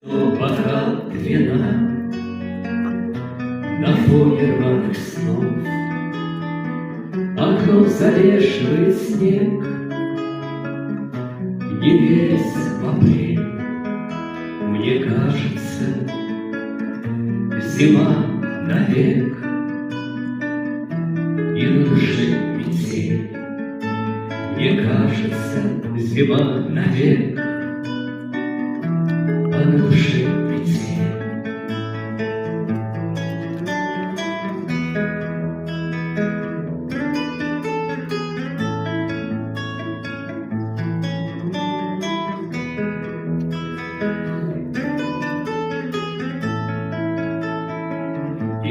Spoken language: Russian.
Бокал вина на фоне рваных снов, окном зарешивает снег, не верясь в апрель. Мне кажется, зима навек, и на душе метель. Мне кажется, зима навек, а на душе метель. И